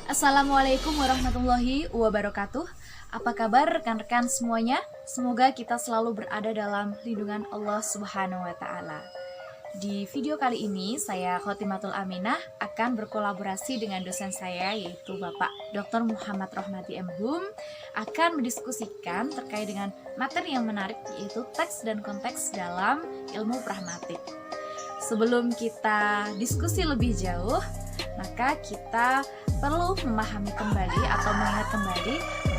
Assalamualaikum warahmatullahi wabarakatuh. Apa kabar rekan-rekan semuanya? Semoga kita selalu berada dalam lindungan Allah Subhanahu wa taala. Di video kali ini saya Khotimatul Aminah akan berkolaborasi dengan dosen saya yaitu Bapak Dr. Muhammad Rohmati M. Hum akan mendiskusikan terkait dengan materi yang menarik yaitu teks dan konteks dalam ilmu pragmatik. Sebelum kita diskusi lebih jauh, maka kita perlu memahami kembali atau mengingat kembali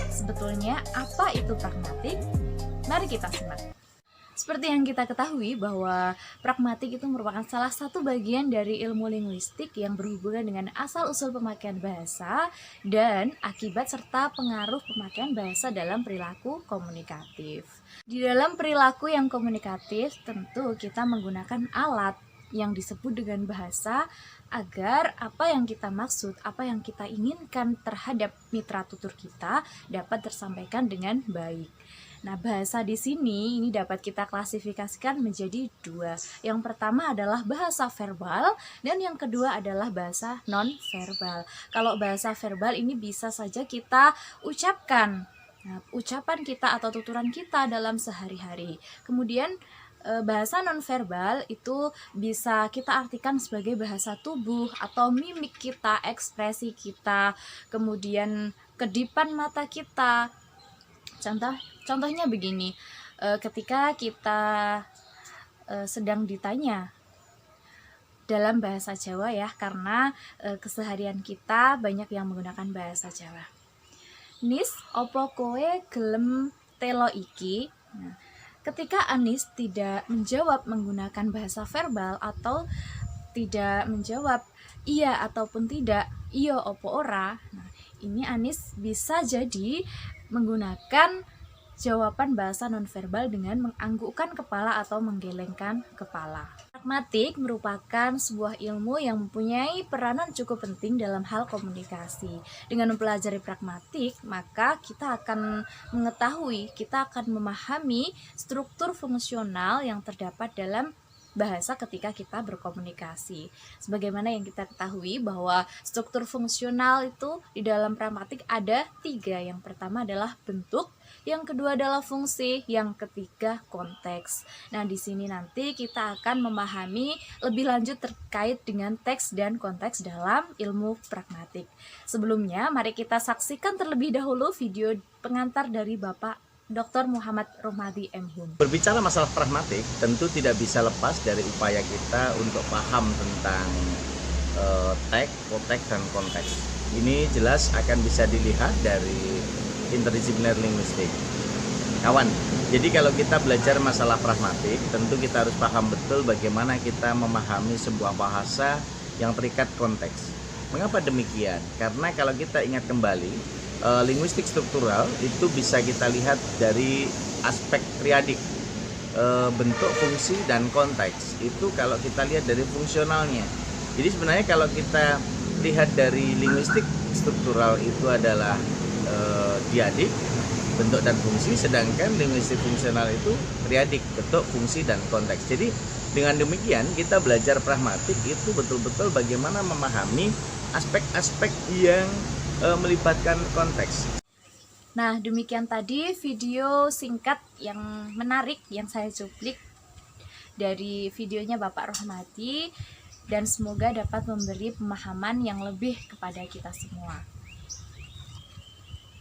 sebetulnya apa itu pragmatik. Mari kita simak. Seperti yang kita ketahui bahwa pragmatik itu merupakan salah satu bagian dari ilmu linguistik yang berhubungan dengan asal-usul pemakaian bahasa dan akibat serta pengaruh pemakaian bahasa dalam perilaku komunikatif. Di dalam perilaku yang komunikatif, tentu kita menggunakan alat yang disebut dengan bahasa agar apa yang kita maksud, apa yang kita inginkan terhadap mitra tutur kita dapat tersampaikan dengan baik. Nah, bahasa di sini ini dapat kita klasifikasikan menjadi dua. Yang pertama adalah bahasa verbal dan yang kedua adalah bahasa non-verbal. Kalau bahasa verbal ini bisa saja kita ucapkan. Nah, ucapan kita atau tuturan kita dalam sehari-hari. Kemudian bahasa nonverbal itu bisa kita artikan sebagai bahasa tubuh atau mimik kita, ekspresi kita, kemudian kedipan mata kita. Contohnya begini, ketika kita sedang ditanya dalam bahasa Jawa ya, karena keseharian kita banyak yang menggunakan bahasa Jawa. Nis, opo kowe gelem telo iki? Nah, ketika Anis tidak menjawab menggunakan bahasa verbal atau tidak menjawab iya ataupun tidak, iyo opo ora, nah, ini Anis bisa jadi menggunakan jawaban bahasa nonverbal dengan menganggukkan kepala atau menggelengkan kepala. Pragmatik merupakan sebuah ilmu yang mempunyai peranan cukup penting dalam hal komunikasi. Dengan mempelajari pragmatik, maka kita akan mengetahui, kita akan memahami struktur fungsional yang terdapat dalam bahasa ketika kita berkomunikasi. Sebagaimana yang kita ketahui bahwa struktur fungsional itu di dalam pragmatik ada 3. Yang pertama adalah bentuk, yang kedua adalah fungsi, yang ketiga konteks. Nah, di sini nanti kita akan memahami lebih lanjut terkait dengan teks dan konteks dalam ilmu pragmatik. Sebelumnya, mari kita saksikan terlebih dahulu video pengantar dari Bapak Dr. Muhammad Rohmati M. Hum. Berbicara masalah pragmatik, tentu tidak bisa lepas dari upaya kita untuk paham tentang teks, konteks, dan konteks. Ini jelas akan bisa dilihat dari interdisipliner linguistik. Kawan, jadi kalau kita belajar masalah pragmatik, tentu kita harus paham betul bagaimana kita memahami sebuah bahasa yang terikat konteks. Mengapa demikian? Karena kalau kita ingat kembali, linguistik struktural itu bisa kita lihat dari aspek triadik, bentuk, fungsi, dan konteks. Itu kalau kita lihat dari fungsionalnya. Jadi sebenarnya kalau kita lihat dari linguistik struktural itu adalah diadik, bentuk dan fungsi, sedangkan linguistik fungsional itu triadik, bentuk, fungsi, dan konteks. Jadi dengan demikian kita belajar pragmatik itu betul-betul bagaimana memahami aspek-aspek yang melibatkan konteks. Nah, demikian tadi video singkat yang menarik yang saya cuplik dari videonya Bapak Rohmati, dan semoga dapat memberi pemahaman yang lebih kepada kita semua.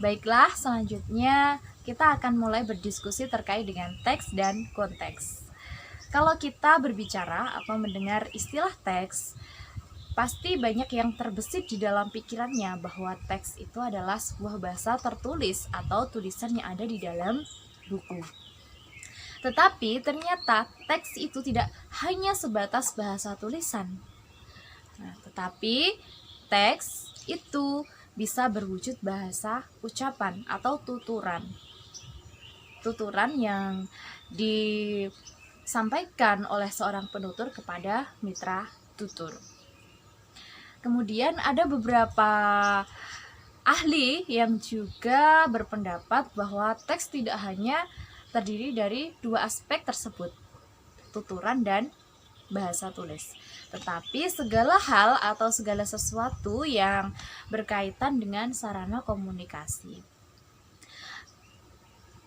Baiklah, selanjutnya kita akan mulai berdiskusi terkait dengan teks dan konteks. Kalau kita berbicara atau mendengar istilah teks, pasti banyak yang terbesit di dalam pikirannya bahwa teks itu adalah sebuah bahasa tertulis atau tulisan yang ada di dalam buku. Tetapi ternyata teks itu tidak hanya sebatas bahasa tulisan. Nah, tetapi teks itu bisa berwujud bahasa ucapan atau tuturan. Tuturan yang disampaikan oleh seorang penutur kepada mitra tutur. Kemudian ada beberapa ahli yang juga berpendapat bahwa teks tidak hanya terdiri dari 2 aspek tersebut, tuturan dan bahasa tulis, tetapi segala hal atau segala sesuatu yang berkaitan dengan sarana komunikasi.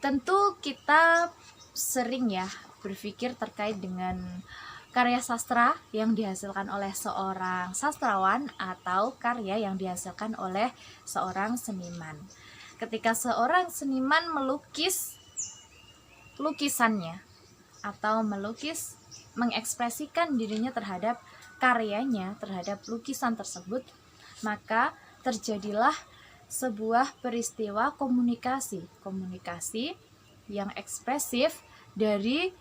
Tentu kita sering ya berpikir terkait dengan karya sastra yang dihasilkan oleh seorang sastrawan atau karya yang dihasilkan oleh seorang seniman. Ketika seorang seniman melukis lukisannya atau mengekspresikan dirinya terhadap karyanya, terhadap lukisan tersebut, maka terjadilah sebuah peristiwa komunikasi yang ekspresif dari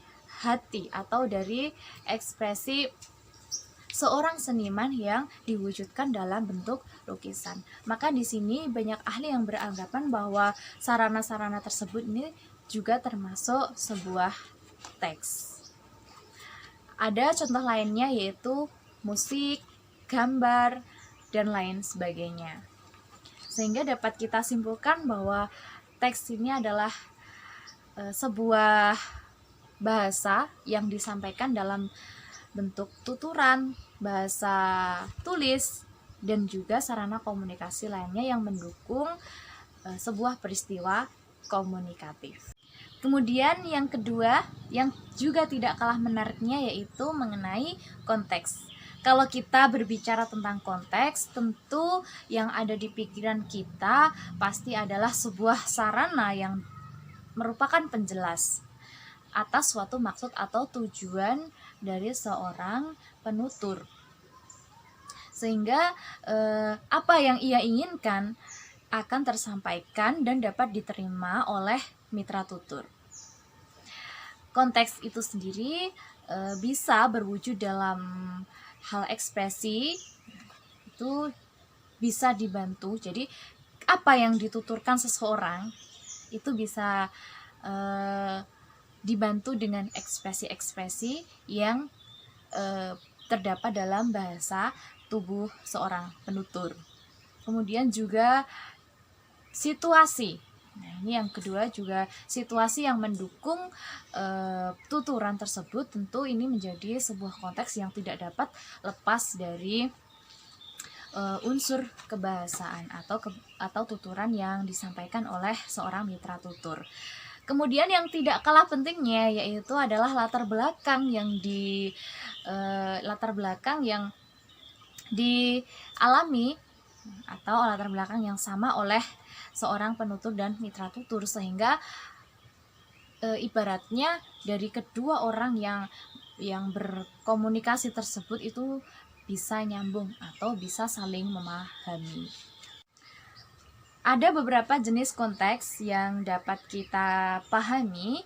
hati atau dari ekspresi seorang seniman yang diwujudkan dalam bentuk lukisan. Maka di sini banyak ahli yang beranggapan bahwa sarana-sarana tersebut ini juga termasuk sebuah teks. Ada contoh lainnya yaitu musik, gambar, dan lain sebagainya. Sehingga dapat kita simpulkan bahwa teks ini adalah sebuah bahasa yang disampaikan dalam bentuk tuturan, bahasa tulis, dan juga sarana komunikasi lainnya yang mendukung sebuah peristiwa komunikatif. Kemudian yang kedua yang juga tidak kalah menariknya yaitu mengenai konteks. Kalau kita berbicara tentang konteks, tentu yang ada di pikiran kita pasti adalah sebuah sarana yang merupakan penjelas atas suatu maksud atau tujuan dari seorang penutur. Sehingga apa yang ia inginkan akan tersampaikan dan dapat diterima oleh mitra tutur. Konteks itu sendiri bisa berwujud dalam hal ekspresi, itu bisa dibantu. Jadi apa yang dituturkan seseorang itu bisa dibantu dengan ekspresi-ekspresi yang terdapat dalam bahasa tubuh seorang penutur. Kemudian juga situasi. Nah, ini yang kedua juga situasi yang mendukung tuturan tersebut. Tentu ini menjadi sebuah konteks yang tidak dapat lepas dari unsur kebahasaan atau tuturan yang disampaikan oleh seorang mitra tutur. Kemudian yang tidak kalah pentingnya yaitu adalah latar belakang yang dialami atau latar belakang yang sama oleh seorang penutur dan mitra tutur, sehingga ibaratnya dari kedua orang yang berkomunikasi tersebut itu bisa nyambung atau bisa saling memahami. Ada beberapa jenis konteks yang dapat kita pahami.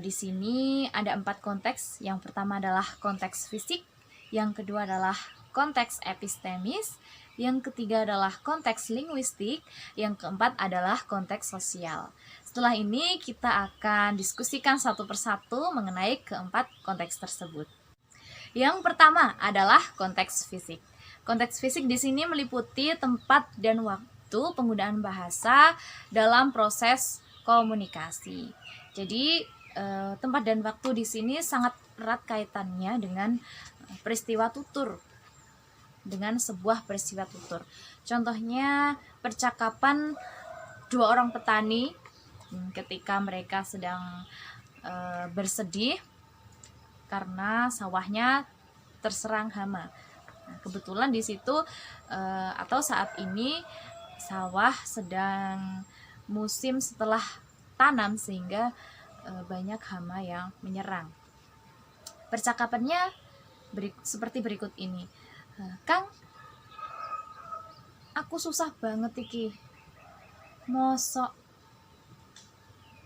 Di sini ada 4 konteks. Yang pertama adalah konteks fisik, yang kedua adalah konteks epistemis, yang ketiga adalah konteks linguistik, yang keempat adalah konteks sosial. Setelah ini kita akan diskusikan satu persatu mengenai keempat konteks tersebut. Yang pertama adalah konteks fisik. Konteks fisik di sini meliputi tempat dan waktu penggunaan bahasa dalam proses komunikasi. Jadi tempat dan waktu di sini sangat erat kaitannya dengan peristiwa tutur, dengan sebuah peristiwa tutur. Contohnya percakapan dua orang petani ketika mereka sedang bersedih karena sawahnya terserang hama. Nah, kebetulan di situ atau saat ini sawah sedang musim setelah tanam sehingga banyak hama yang menyerang. Percakapannya seperti berikut ini. Kang, aku susah banget iki. Mosok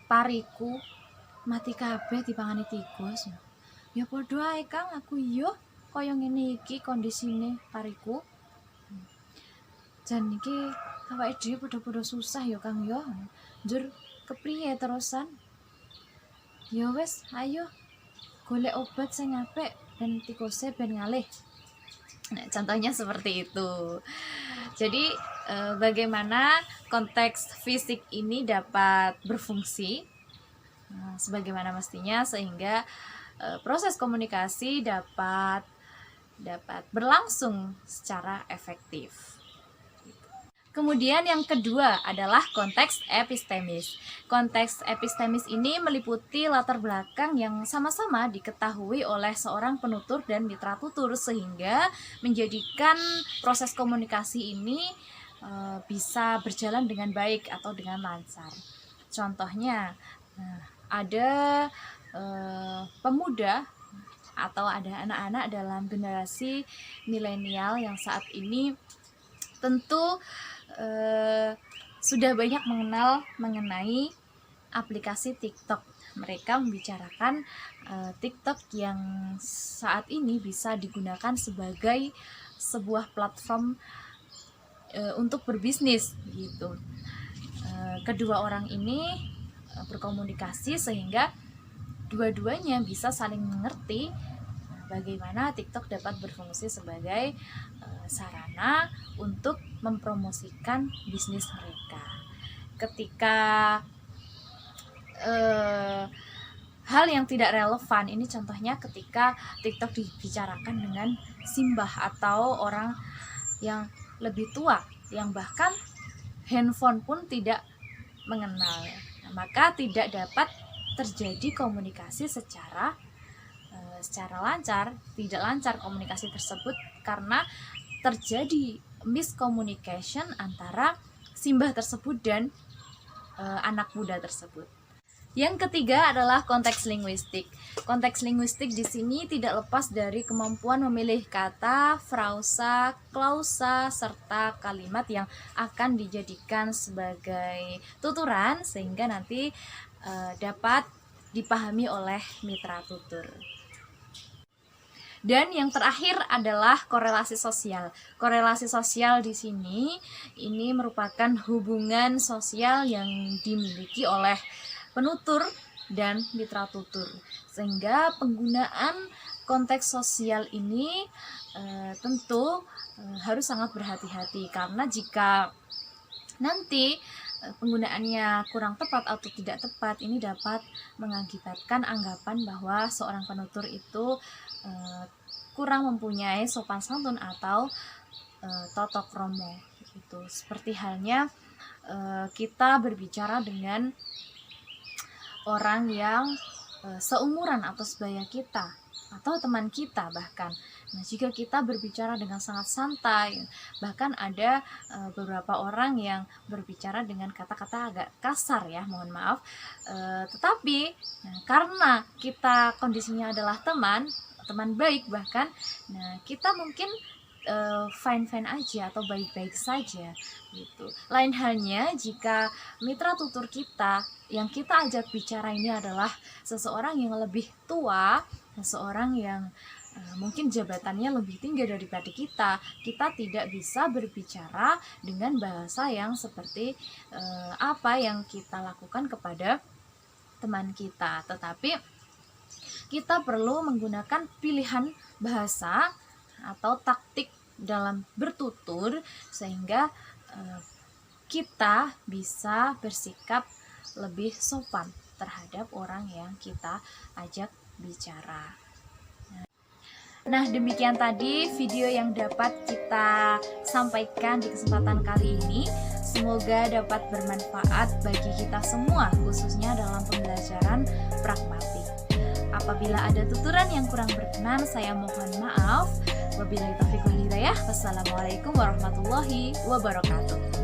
pariku mati kabeh dipangani tikus. Ya padha ae Kang, aku yo kaya ngene iki kondisine pariku. Jan iki awake dhewe padha-padha susah ya Kang yo. Njur kepriye terusan? Ya wis, ayo golek obat sing apik ben tikuse ben ngalih. Nah, contohnya seperti itu. Jadi bagaimana konteks fisik ini dapat berfungsi sebagaimana mestinya sehingga proses komunikasi dapat berlangsung secara efektif. Kemudian yang kedua adalah konteks epistemis. Konteks epistemis ini meliputi latar belakang yang sama-sama diketahui oleh seorang penutur dan mitra tutur, sehingga menjadikan proses komunikasi ini bisa berjalan dengan baik atau dengan lancar. Contohnya, ada pemuda atau ada anak-anak dalam generasi milenial yang saat ini tentu sudah banyak mengenal mengenai aplikasi TikTok. Mereka membicarakan TikTok yang saat ini bisa digunakan sebagai sebuah platform untuk berbisnis gitu. Kedua orang ini berkomunikasi sehingga dua-duanya bisa saling mengerti bagaimana TikTok dapat berfungsi sebagai sarana untuk mempromosikan bisnis mereka. Ketika hal yang tidak relevan, ini contohnya ketika TikTok dibicarakan dengan simbah atau orang yang lebih tua, yang bahkan handphone pun tidak mengenal, maka tidak dapat terjadi komunikasi secara lancar. Tidak lancar komunikasi tersebut karena terjadi miscommunication antara simbah tersebut dan anak muda tersebut. Yang ketiga adalah konteks linguistik. Konteks linguistik di sini tidak lepas dari kemampuan memilih kata, frasa, klausa, serta kalimat yang akan dijadikan sebagai tuturan sehingga nanti dapat dipahami oleh mitra tutur. Dan yang terakhir adalah korelasi sosial. Korelasi sosial di sini ini merupakan hubungan sosial yang dimiliki oleh penutur dan mitra tutur. Sehingga penggunaan konteks sosial ini tentu harus sangat berhati-hati, karena jika nanti penggunaannya kurang tepat atau tidak tepat, ini dapat mengakibatkan anggapan bahwa seorang penutur itu kurang mempunyai sopan santun atau tata krama gitu. Seperti halnya kita berbicara dengan orang yang seumuran atau sebaya kita atau teman kita bahkan. Nah, jika kita berbicara dengan sangat santai, bahkan ada beberapa orang yang berbicara dengan kata-kata agak kasar ya, mohon maaf, tetapi karena kita kondisinya adalah teman baik bahkan, nah kita mungkin fine-fine aja atau baik-baik saja gitu. Lain halnya jika mitra tutur kita yang kita ajak bicara ini adalah seseorang yang lebih tua, seseorang yang mungkin jabatannya lebih tinggi daripada kita tidak bisa berbicara dengan bahasa yang seperti apa yang kita lakukan kepada teman kita, tetapi kita perlu menggunakan pilihan bahasa atau taktik dalam bertutur sehingga kita bisa bersikap lebih sopan terhadap orang yang kita ajak bicara. Nah, demikian tadi video yang dapat kita sampaikan di kesempatan kali ini. Semoga dapat bermanfaat bagi kita semua, khususnya dalam pembelajaran pragmatik. Apabila ada tuturan yang kurang berkenan, saya mohon maaf. Wabillahi taufiq wal hidayah. Wassalamualaikum warahmatullahi wabarakatuh.